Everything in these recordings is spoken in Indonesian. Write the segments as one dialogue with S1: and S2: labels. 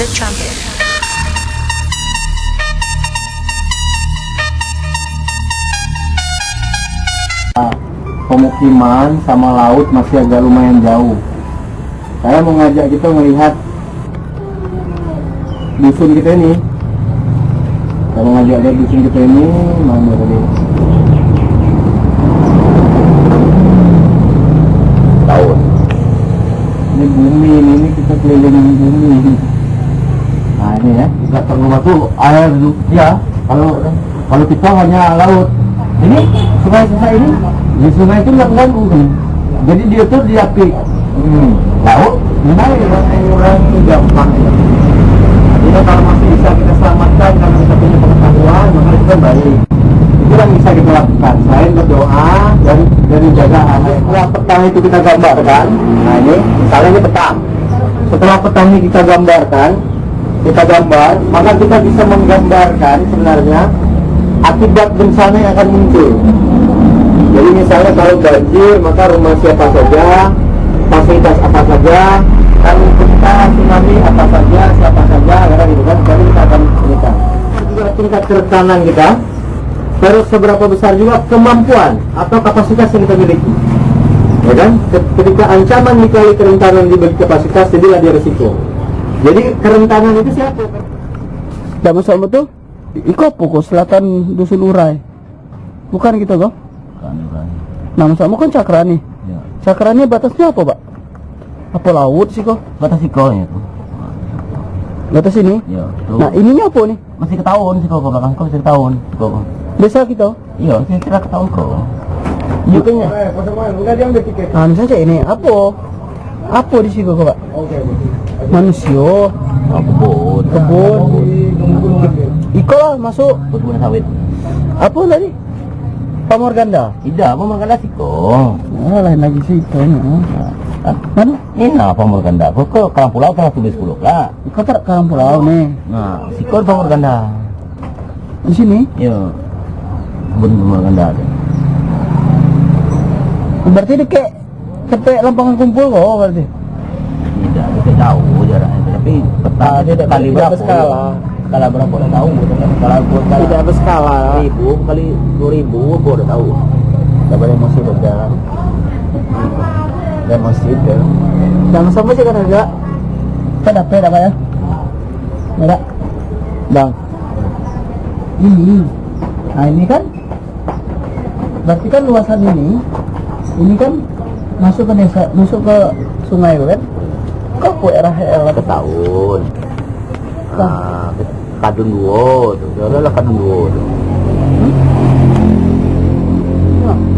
S1: the trumpet.
S2: Pemukiman sama laut masih agak lumayan jauh. Saya mau ngajak kita melihat dusun kita ini. Saya mau ngajak lihat dusun kita ini. Mana tadi? Tahun. Ini bumi ini kita keliling bumi. Nah ini ya. Dekat rumah tuh air ya. Kalau kita hanya laut. Ini sungai ini. Di sungai itu nggak ganggu kan? Jadi dia tuh diapi laut, mengalir orang gampang. Jadi kalau masih bisa kita selamatkan karena kita punya pengetahuan, maka itu kan baik. Itu yang bisa kita lakukan selain berdoa dan menjaga anak. Setelah petang itu kita gambarkan, nah ini misalnya ini petang. Setelah petang ini kita gambarkan, maka kita bisa menggambarkan sebenarnya akibat bencana yang akan muncul. Jadi misalnya kalau banjir, maka rumah siapa saja, fasilitas apa saja, kan kita tsunami apa saja, siapa saja, ya gitu kan. Jadi kita akan menikah. Juga tingkat kerentanan kita, terus seberapa besar juga kemampuan atau kapasitas yang kita miliki. Ya kan? Ketika ancaman dikali kerentanan diberi kapasitas, jadilah dia risiko. Jadi kerentanan itu siapa?
S3: Tidak masuk betul? Iko pokok selatan dusun Urai. Bukan gitu kok? Nama kamu kan Cakrani.
S2: Ya.
S3: Cakrani batasnya apa, Pak? Apa laut sih kok?
S2: Batas Siko itu.
S3: Batas ini?
S2: Ya.
S3: Nah, ininya apa nih?
S2: Masih ketahuan Siko ke belakang kok masih ketahuan Siko.
S3: Desa kita?
S2: Iya, saya kira ketahuan kok.
S3: Iya kayaknya. Nah, misalnya ini apa? Apa di sini kok, Pak? Manusia.
S2: Kebun.
S3: Iko lah masuk.
S2: Kebun sawit.
S3: Apa tadi? Pamorganda?
S2: Tidak, Pamorganda Siko.
S3: Oh, lain lagi sih itu. Mana?
S2: Ini apa Pamorganda? Kok ke Karang Pulau kan tulis pulau lah.
S3: Iko tak Karang Pulau nih.
S2: Nah, Siko Pamorganda.
S3: Di sini?
S2: Iya. Kebun Pamorganda ada.
S3: Berarti deket sampai Lampangan Kumpul kok berarti?
S2: Tidak, itu jauh jaraknya. Tapi peta kali berapa? Skala berapa udah tahu,
S3: Tidak berskala.
S2: 1000 kali 2000 gua udah tahu. Dapat masih berjalan. Dan masjid ya.
S3: Jangan sampai sih kan agak. Kita dapat apa ya? Enggak. Bang. Ini. Nah, ini kan berarti kan luasan ini kan masuk ke desa, masuk ke sungai kan? Kok kue RHL
S2: Ke tahun. Nah, Kadun Duo, tuh lah Kadun Duo.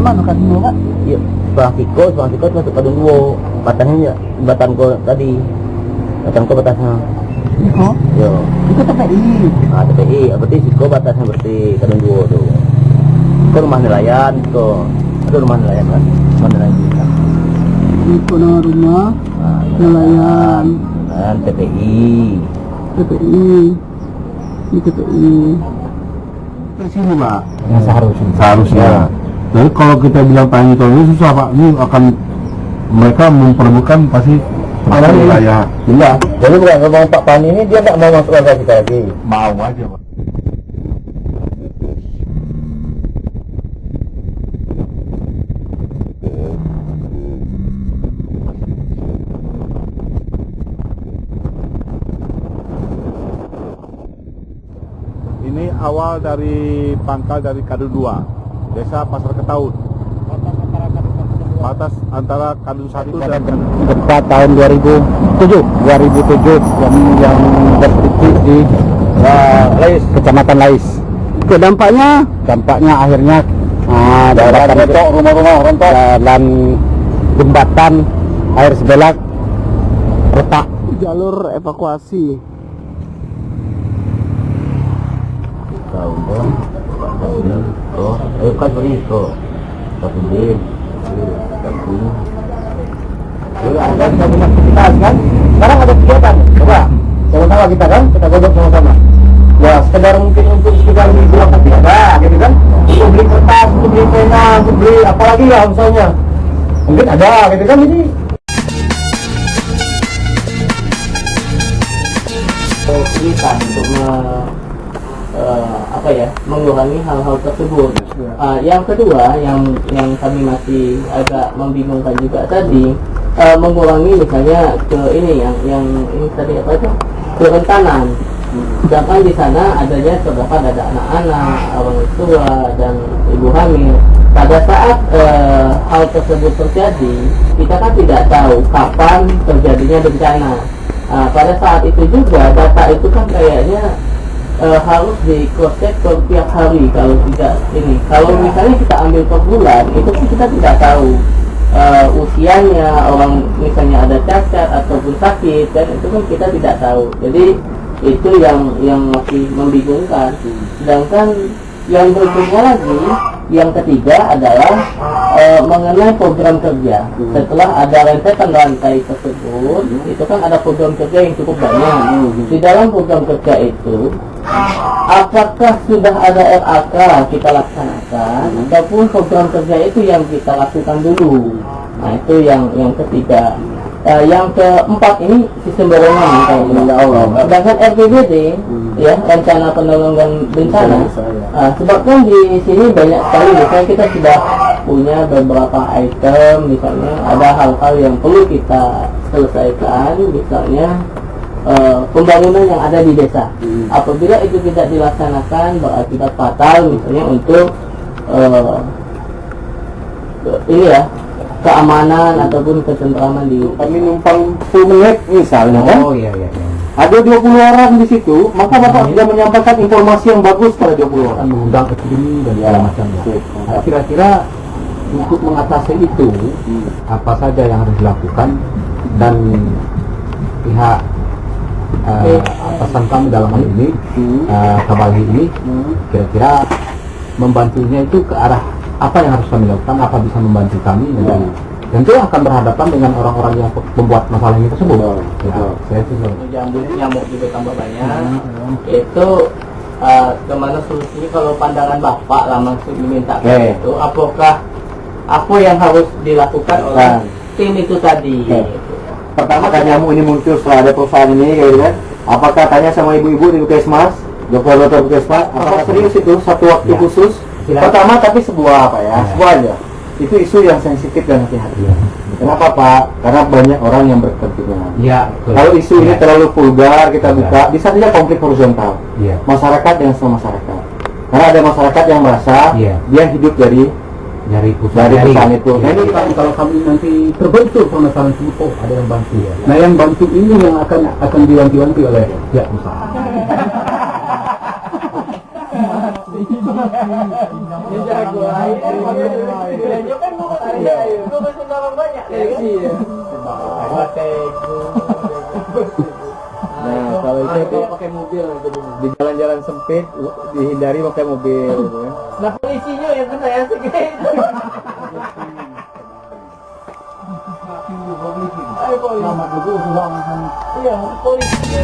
S3: Mana kan dulu Pak?
S2: Iya, Bang Siko masuk Kadun Duo. Batasnya ya, batan ko tadi. Batan ko batasnya.
S3: Iko?
S2: Yo.
S3: Itu TPI.
S2: Ah, TPI, berarti Siko batasnya berarti Kadun Duo tuh. Itu rumah nelayan, itu. Itu rumah nelayan kan? Rumah nelayan kita.
S3: Iko nama rumah nelayan.
S2: Dan TPI.
S3: Di TPI.
S2: Di sini, Pak.
S4: Ya, seharusnya. Jadi kalau kita bilang tani tol ini susah Pak, ini akan mereka memperlukan pasti wilayah.
S2: Iya. Jadi bukan ngomong Pak Pani ini dia nggak mau masuk warga kita lagi.
S4: Mau aja Pak. Ini awal dari pangkal dari Kadun 2, desa Pasar Ketaun. Batas antara Kadun 1 dan Kadun 2.
S2: Tepat tahun 2007 yang bertitik di Lais, Kecamatan Lais.
S3: Ke dampaknya
S2: Akhirnya daerah rumah-rumah rontok dan jembatan air sebelak retak.
S3: jalur evakuasi.
S2: Kan berisiko tapi ada banyak aktivitas kan sekarang ada kegiatan coba sama-sama kita kan kita godok sama-sama ya sekedar mungkin untuk sekedar hiburan tapi ada gitu kan untuk beli kertas, untuk beli pena, untuk beli apalagi ya misalnya mungkin ada gitu kan. Ini
S3: kesulitan untuk mengurangi hal-hal tersebut. Yang kedua yang kami masih agak membingungkan juga tadi, mengurangi misalnya ke ini yang ini tadi apa itu, kerentanan. Sedangkan di sana adanya terdapat ada anak-anak, orang tua dan ibu hamil. Pada saat hal tersebut terjadi, kita kan tidak tahu kapan terjadinya bencana. Pada saat itu juga data itu kan kayaknya harus di cross check per tiap hari. Kalau tidak ini, kalau misalnya kita ambil per bulan, itu kan kita tidak tahu usianya orang, misalnya ada cacat ataupun sakit, dan itu kan kita tidak tahu. Jadi itu yang masih membingungkan. Sedangkan yang berikutnya lagi, yang ketiga adalah mengenai program kerja. Setelah ada rentetan rantai tersebut, itu kan ada program kerja yang cukup banyak. Di dalam program kerja itu, apakah sudah ada RAK kita laksanakan, ataupun program kerja itu yang kita lakukan dulu? Nah, itu yang ketiga. Yang keempat ini sistem dorongan, insya Allah. Sedangkan RPBD, ya, rencana penanggulangan bencana. Sebabkan di sini banyak sekali, misalnya kita sudah punya beberapa item, misalnya ada hal-hal yang perlu kita selesaikan, misalnya pembangunan yang ada di desa. Apabila itu tidak dilaksanakan, berakibat fatal, misalnya untuk ini ya, keamanan ataupun ketentraman di
S2: Kami numpang 10 menit misalnya kan.
S3: Oh iya.
S2: Ada 20 orang di situ, maka Bapak sudah menyampaikan informasi yang bagus pada 20 orang.
S1: Mengundang ke sini dan segala macamnya. Nah, kira-kira untuk mengatasi itu apa saja yang harus dilakukan, dan pihak atasan kami dalam hal ini Kabalhi ini kira-kira membantunya itu ke arah apa yang harus kami lakukan, apa bisa membantu kami, dan tentu akan berhadapan dengan orang-orang yang membuat masalah ini tersebut. Saya itu
S3: nyamuk juga tambah banyak. Itu kemana solusinya kalau pandangan Bapak lah langsung diminta itu, apakah apa yang harus dilakukan oleh tim itu tadi?
S2: Pertama kan nyamuk ini muncul setelah ada perusahaan ini, kayak kan. Apakah tanya sama ibu-ibu di Puskesmas, dokter-dokter Puskesmas, apakah serius itu satu waktu khusus? Pertama, tapi sebuah apa ya? Sebuah aja. Itu isu yang sensitif dan hati-hati. Kenapa Pak? Karena banyak orang yang berkepentingan. Kalau isu ini terlalu vulgar kita buka, bisa saja konflik horizontal. Masyarakat dengan semua masyarakat. Karena ada masyarakat yang merasa dia hidup dari perusahaan itu.
S1: Nah, ini kalau kami nanti terbentuk permasalahan tersebut, oh ada yang bantu. Nah, yang bantu ini yang akan diwanti-wanti oleh pihak perusahaan.
S2: Nah, kalau itu
S3: pakai mobil
S2: di jalan-jalan sempit dihindari pakai mobil gitu kan.
S3: Nah, polisinya yang kena ya sih gitu. Ayo polisi. Iya, polisi.